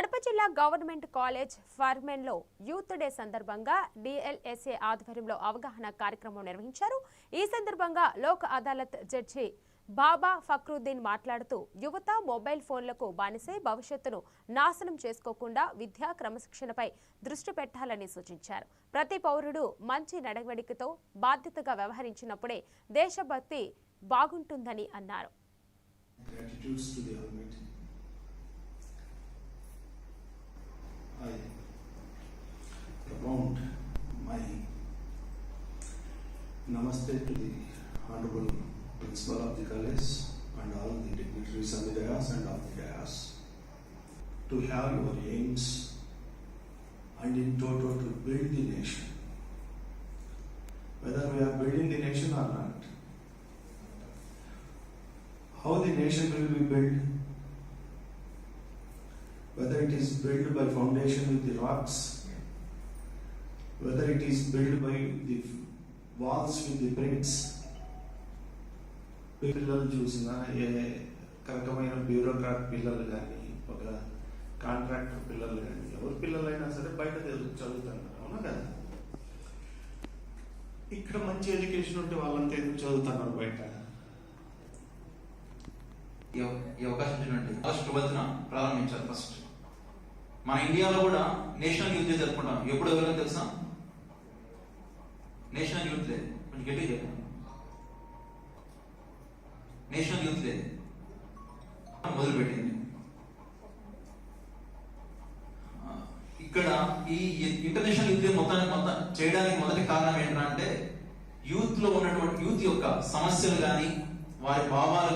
కడప జిల్లా government college ఫర్మెన్లో youth day సందర్భంగా DLSA ఆధ్వర్యంలో అవగాహన కార్యక్రమం నిర్వహించారు. ఈ సందర్భంగా లోక్ అదాలత్ జడ్జి బాబా ఫక్రుద్దీన్ మాట్లాడుతూ యువత మొబైల్ ఫోన్లకు బానిసై భవిష్యత్తును నాశనం చేసుకోకుండా విద్యా క్రమశిక్షణపై దృష్టి పెట్టాలని సూచించారు. ప్రతి పౌరుడు మంచి నడవడికతో బాధ్యతగా వ్యవహరించినప్పుడే దేశభక్తి బాగుంటుందని అన్నారు. I propound my namaste to the Honorable Principal of the college and all the dignitaries of the dais and of the dais to have your aims and in toto to build the nation. Whether we are building the nation or not, how the nation will be built, whether it is built by foundation with the rocks, whether it is built by the walls with the bricks. పిల్లలు చూసిన ఏ రకమైన bureaucrat పిల్లలు కానీ ఒక contractor పిల్లలు కానీ ఎవరి పిల్లలైనా సరే బయట చదువుతున్నారు, అవునా కదా? ఇక్కడ మంచి ఎడ్యుకేషన్ ఉంటే వాళ్ళంతా ఎందుకు చదువుతున్నారు బయట? ఈ అవకాశం చూడండి. ఆగస్టు 12న ప్రారంభించారు. ఫస్ట్ మన ఇండియాలో కూడా నేషనల్ యూత్ డే జరుపుకుంటాం. ఎప్పుడు ఎవరైనా తెలుసా? నేషనల్ యూత్ డే కొంచెం గట్టిగా చెప్పండి. నేషనల్ యూత్ డే మొదలుపెట్టింది. ఇక్కడ ఈ ఇంటర్నేషనల్ యూత్ డే మొత్తం చేయడానికి మొదటి కారణం ఏంటంటే యూత్ లో ఉన్నటువంటి యూత్ యొక్క సమస్యలు కానీ వారి భావాలు